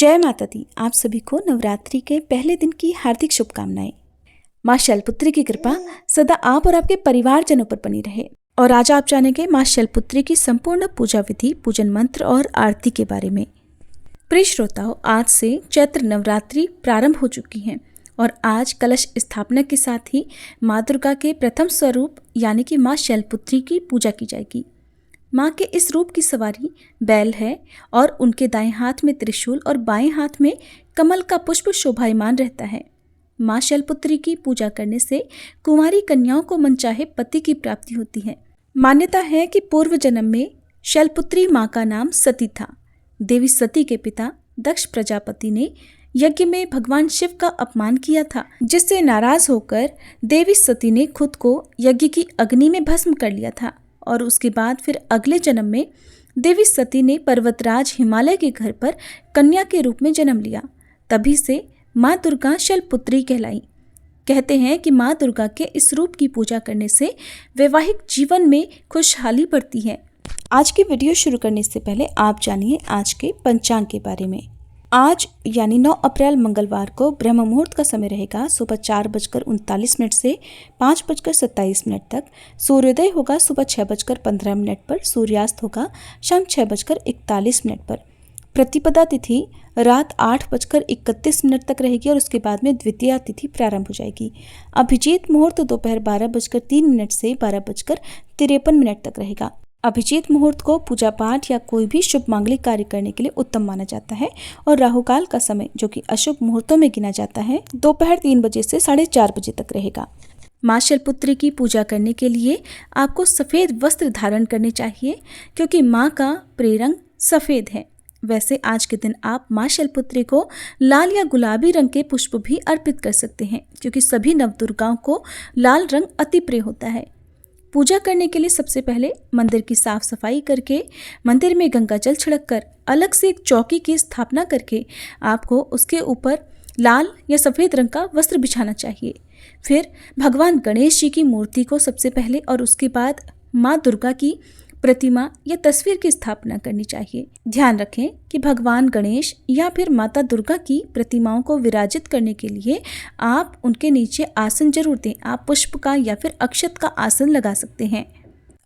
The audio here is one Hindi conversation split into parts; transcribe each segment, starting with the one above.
जय माता दी। आप सभी को नवरात्रि के पहले दिन की हार्दिक शुभकामनाएं। माँ शैलपुत्री की कृपा सदा आप और आपके परिवारजनों पर बनी रहे। और आज आप जानेंगे माँ शैलपुत्री की संपूर्ण पूजा विधि, पूजन मंत्र और आरती के बारे में। प्रिय श्रोताओं, आज से चैत्र नवरात्रि प्रारंभ हो चुकी है और आज कलश स्थापना के साथ ही माँ दुर्गा के प्रथम स्वरूप यानी कि माँ शैलपुत्री की पूजा की जाएगी। माँ के इस रूप की सवारी बैल है और उनके दाएं हाथ में त्रिशूल और बाएं हाथ में कमल का पुष्प शोभायमान रहता है। माँ शैलपुत्री की पूजा करने से कुंवारी कन्याओं को मनचाहे पति की प्राप्ति होती है। मान्यता है कि पूर्व जन्म में शैलपुत्री माँ का नाम सती था। देवी सती के पिता दक्ष प्रजापति ने यज्ञ में भगवान शिव का अपमान किया था, जिससे नाराज होकर देवी सती ने खुद को यज्ञ की अग्नि में भस्म कर लिया था। और उसके बाद फिर अगले जन्म में देवी सती ने पर्वतराज हिमालय के घर पर कन्या के रूप में जन्म लिया। तभी से माँ दुर्गा शैलपुत्री कहलाई। कहते हैं कि माँ दुर्गा के इस रूप की पूजा करने से वैवाहिक जीवन में खुशहाली बढ़ती है। आज की वीडियो शुरू करने से पहले आप जानिए आज के पंचांग के बारे में। आज यानी 9 अप्रैल मंगलवार को ब्रह्म मुहूर्त का समय रहेगा सुबह 4:39 से 5:27 तक। सूर्योदय होगा सुबह 6:15 पर। सूर्यास्त होगा शाम 6:41 पर। प्रतिपदा तिथि रात 8:31 तक रहेगी और उसके बाद में द्वितीया तिथि प्रारंभ हो जाएगी। अभिजीत मुहूर्त दोपहर 12:03 से 12:53 तक रहेगा। अभिजीत मुहूर्त को पूजा पाठ या कोई भी शुभ मांगलिक कार्य करने के लिए उत्तम माना जाता है। और राहुकाल का समय, जो कि अशुभ मुहूर्तों में गिना जाता है, दोपहर 3 बजे से 4:30 बजे तक रहेगा। माँ शैलपुत्री की पूजा करने के लिए आपको सफ़ेद वस्त्र धारण करने चाहिए, क्योंकि माँ का प्रिय रंग सफ़ेद है। वैसे आज के दिन आप माँ शैलपुत्री को लाल या गुलाबी रंग के पुष्प भी अर्पित कर सकते हैं, क्योंकि सभी नवदुर्गाओं को लाल रंग अति प्रिय होता है। पूजा करने के लिए सबसे पहले मंदिर की साफ सफाई करके मंदिर में गंगा जल छिड़ककर अलग से एक चौकी की स्थापना करके आपको उसके ऊपर लाल या सफ़ेद रंग का वस्त्र बिछाना चाहिए। फिर भगवान गणेश जी की मूर्ति को सबसे पहले और उसके बाद माँ दुर्गा की प्रतिमा या तस्वीर की स्थापना करनी चाहिए। ध्यान रखें कि भगवान गणेश या फिर माता दुर्गा की प्रतिमाओं को विराजित करने के लिए आप उनके नीचे आसन जरूर दें। आप पुष्प का या फिर अक्षत का आसन लगा सकते हैं।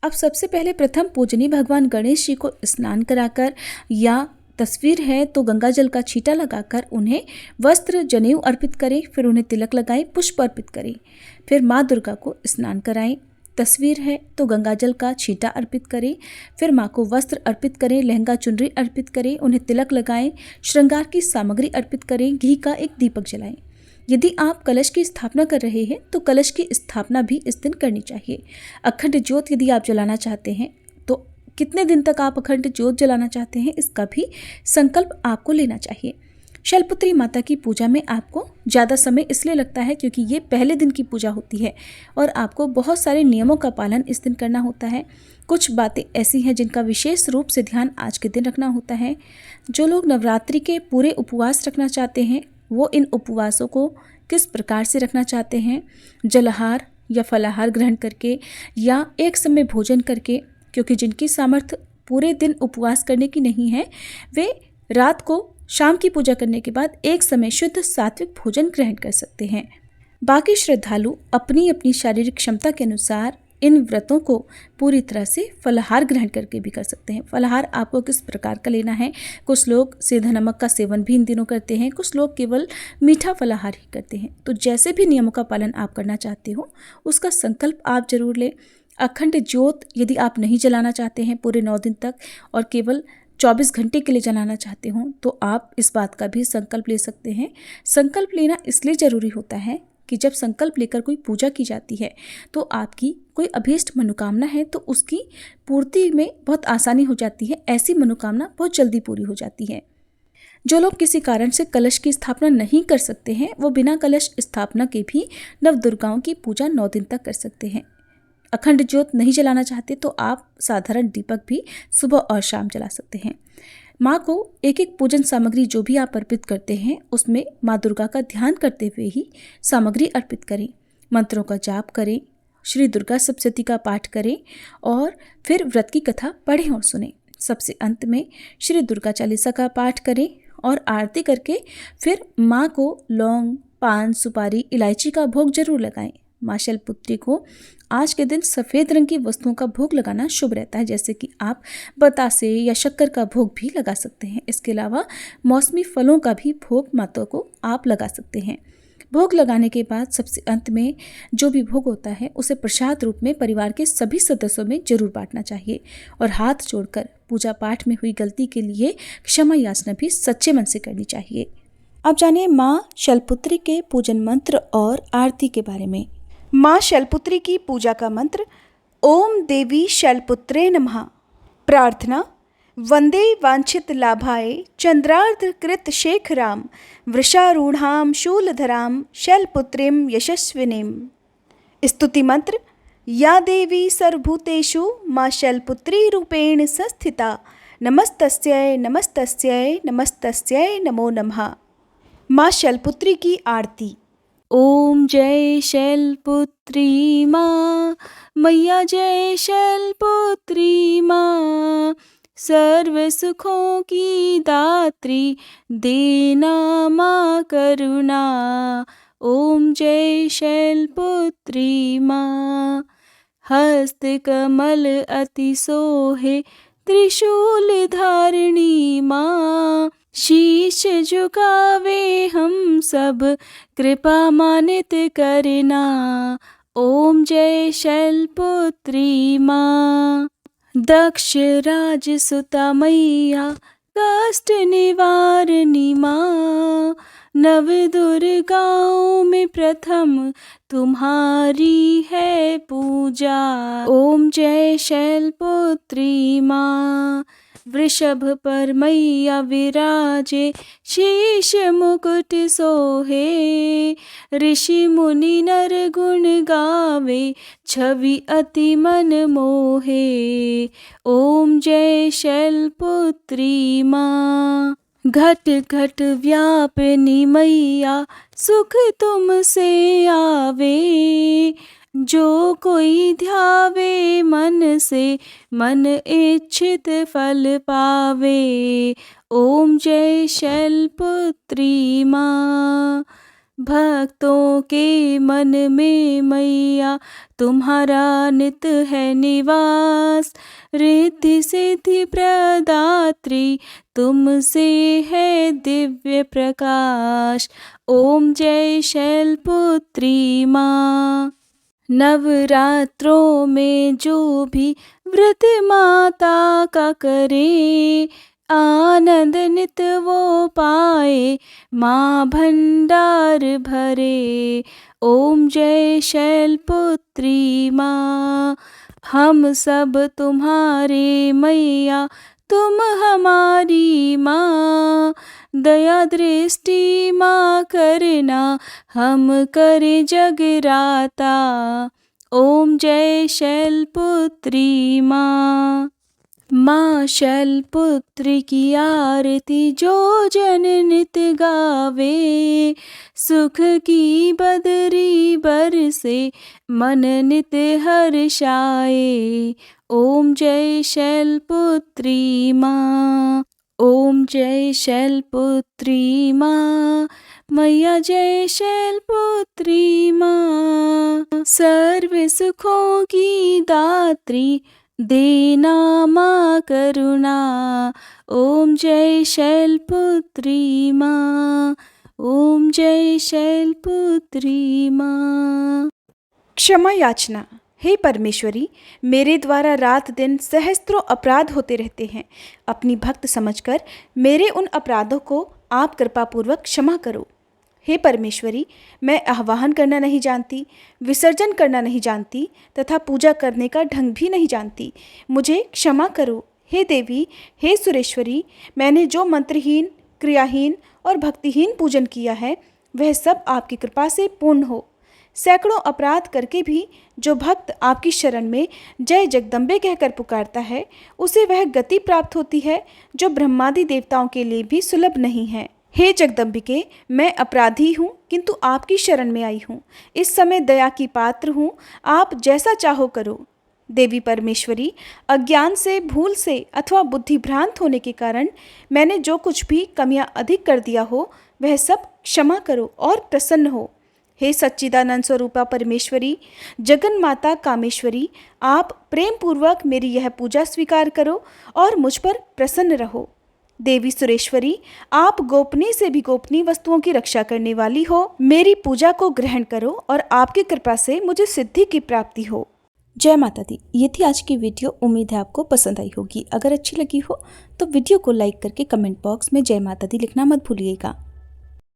अब सबसे पहले प्रथम पूजनीय भगवान गणेश जी को स्नान कराकर या तस्वीर है तो गंगा जल का छींटा लगाकर उन्हें वस्त्र जनेऊ अर्पित करें। फिर उन्हें तिलक लगाएं, पुष्प अर्पित करें। फिर माँ दुर्गा को स्नान कराएं। तस्वीर है तो गंगा जल का छींटा अर्पित करें। फिर माँ को वस्त्र अर्पित करें, लहंगा चुनरी अर्पित करें, उन्हें तिलक लगाएं, श्रृंगार की सामग्री अर्पित करें, घी का एक दीपक जलाएं। यदि आप कलश की स्थापना कर रहे हैं तो कलश की स्थापना भी इस दिन करनी चाहिए। अखंड ज्योत यदि आप जलाना चाहते हैं तो कितने दिन तक आप अखंड ज्योत जलाना चाहते हैं, इसका भी संकल्प आपको लेना चाहिए। शैलपुत्री माता की पूजा में आपको ज़्यादा समय इसलिए लगता है क्योंकि ये पहले दिन की पूजा होती है और आपको बहुत सारे नियमों का पालन इस दिन करना होता है। कुछ बातें ऐसी हैं जिनका विशेष रूप से ध्यान आज के दिन रखना होता है। जो लोग नवरात्रि के पूरे उपवास रखना चाहते हैं वो इन उपवासों को किस प्रकार से रखना चाहते हैं, जलाहार या फलाहार ग्रहण करके या एक समय भोजन करके, क्योंकि जिनकी सामर्थ्य पूरे दिन उपवास करने की नहीं है वे रात को शाम की पूजा करने के बाद एक समय शुद्ध सात्विक भोजन ग्रहण कर सकते हैं। बाकी श्रद्धालु अपनी अपनी शारीरिक क्षमता के अनुसार इन व्रतों को पूरी तरह से फलाहार ग्रहण करके भी कर सकते हैं। फलाहार आपको किस प्रकार का लेना है, कुछ लोग सीधा नमक का सेवन भी इन दिनों करते हैं, कुछ लोग केवल मीठा फलाहार ही करते हैं। तो जैसे भी नियमों का पालन आप करना चाहते हो उसका संकल्प आप जरूर लें। अखंड ज्योत यदि आप नहीं जलाना चाहते हैं पूरे 9 दिन तक और केवल 24 घंटे के लिए जलाना चाहते हो तो आप इस बात का भी संकल्प ले सकते हैं। संकल्प लेना इसलिए ज़रूरी होता है कि जब संकल्प लेकर कोई पूजा की जाती है तो आपकी कोई अभीष्ट मनोकामना है तो उसकी पूर्ति में बहुत आसानी हो जाती है। ऐसी मनोकामना बहुत जल्दी पूरी हो जाती है। जो लोग किसी कारण से कलश की स्थापना नहीं कर सकते हैं वो बिना कलश स्थापना के भी नवदुर्गाओं की पूजा 9 दिन तक कर सकते हैं। अखंड ज्योत नहीं जलाना चाहते तो आप साधारण दीपक भी सुबह और शाम जला सकते हैं। माँ को एक एक पूजन सामग्री जो भी आप अर्पित करते हैं उसमें माँ दुर्गा का ध्यान करते हुए ही सामग्री अर्पित करें। मंत्रों का जाप करें, श्री दुर्गा सप्तशती का पाठ करें और फिर व्रत की कथा पढ़ें और सुनें। सबसे अंत में श्री दुर्गा चालीसा का पाठ करें और आरती करके फिर माँ को लौंग, पान, सुपारी, इलायची का भोग जरूर लगाएं। माँ शैलपुत्री को आज के दिन सफ़ेद रंग की वस्तुओं का भोग लगाना शुभ रहता है, जैसे कि आप बतासे या शक्कर का भोग भी लगा सकते हैं। इसके अलावा मौसमी फलों का भी भोग माता को आप लगा सकते हैं। भोग लगाने के बाद सबसे अंत में जो भी भोग होता है उसे प्रसाद रूप में परिवार के सभी सदस्यों में जरूर बांटना चाहिए और हाथ जोड़कर पूजा पाठ में हुई गलती के लिए क्षमा याचना भी सच्चे मन से करनी चाहिए। अब जानिए माँ शैलपुत्री के पूजन मंत्र और आरती के बारे में। माँ शैलपुत्री की पूजा का मंत्र ओम देवी शैलपुत्रे नमः। प्रार्थना वंदे वांछित लाभाय चंद्रार्ध कृत शेखराम वृषारूढ़ाम शूलधराम शैलपुत्रीम यशस्विनीम। स्तुति मंत्र या देवी सर्वभूतेषु माँ शैलपुत्री रूपेण संस्थिता नमस्तस्यै नमस्तस्यै नमस्तस्यै नमो नमः। माँ शैलपुत्री की आरती। ओम जय शैलपुत्री माँ, मैया जय शैलपुत्री माँ, सर्व सुखों की दात्री देना माँ करुणा। ओम जय शैलपुत्री माँ। हस्त कमल अति सोहे त्रिशूल धारिणी माँ, शीश झुकावे हम सब कृपा मानित करना। ओम जय शैलपुत्री माँ। दक्ष राज सुता मैया कष्ट निवारणी माँ, नव दुर्गाओं में प्रथम तुम्हारी है पूजा। ओम जय शैलपुत्री माँ। वृषभ पर मैया विराजे शीश मुकुट सोहे, ऋषि मुनि नर गुण गावे छवि अति मन मोहे। ओम जय शैलपुत्री माँ। घट घट व्यापिनी मैया सुख तुमसे आवे, जो कोई ध्यावे मन से मन इच्छित फल पावे। ओम जय शैलपुत्री माँ। भक्तों के मन में मैया तुम्हारा नित है निवास, रिद्धि सिद्धि प्रदात्री तुमसे है दिव्य प्रकाश। ओम जय शैलपुत्री माँ। नवरात्रों में जो भी व्रत माता का करे, आनंद नित वो पाए माँ भंडार भरे। ओम जय शैलपुत्री माँ। हम सब तुम्हारे मैया तुम हमारी माँ, दया दृष्टि माँ करना हम करे जगराता। ओम जय शैलपुत्री माँ। माँ शैलपुत्री की आरती जो जन नित गावे, सुख की बदरी बरसे मन नित हर्षाए। ओम जय शैलपुत्री माँ। ओम जय शैलपुत्री माँ। मैया जय शैलपुत्री माँ। सर्व सुखों की दात्री देना माँ करुणा। ओम जय शैलपुत्री माँ। ओम जय शैलपुत्री माँ। क्षमा याचना। हे परमेश्वरी, मेरे द्वारा रात दिन सहस्त्रों अपराध होते रहते हैं। अपनी भक्त समझकर मेरे उन अपराधों को आप कृपापूर्वक क्षमा करो। हे परमेश्वरी, मैं आह्वान करना नहीं जानती, विसर्जन करना नहीं जानती तथा पूजा करने का ढंग भी नहीं जानती। मुझे क्षमा करो। हे देवी, हे सुरेश्वरी, मैंने जो मंत्रहीन, क्रियाहीन और भक्तिहीन पूजन किया है वह सब आपकी कृपा से पूर्ण हो। सैकड़ों अपराध करके भी जो भक्त आपकी शरण में जय जगदम्बे कहकर पुकारता है, उसे वह गति प्राप्त होती है जो ब्रह्मादि देवताओं के लिए भी सुलभ नहीं है। हे जगदम्बिके, मैं अपराधी हूँ किंतु आपकी शरण में आई हूँ। इस समय दया की पात्र हूँ, आप जैसा चाहो करो। देवी परमेश्वरी, अज्ञान से, भूल से अथवा बुद्धि भ्रांत होने के कारण मैंने जो कुछ भी कमियां अधिक कर दिया हो वह सब क्षमा करो और प्रसन्न हो। हे सच्चिदानंद स्वरूपा परमेश्वरी, जगन माता कामेश्वरी, आप प्रेम पूर्वक मेरी यह पूजा स्वीकार करो और मुझ पर प्रसन्न रहो। देवी सुरेश्वरी, आप गोपनीय से भी गोपनीय वस्तुओं की रक्षा करने वाली हो, मेरी पूजा को ग्रहण करो और आपकी कृपा से मुझे सिद्धि की प्राप्ति हो। जय माता दी। ये थी आज की वीडियो। उम्मीद है आपको पसंद आई होगी। अगर अच्छी लगी हो तो वीडियो को लाइक करके कमेंट बॉक्स में जय माता दी लिखना मत भूलिएगा।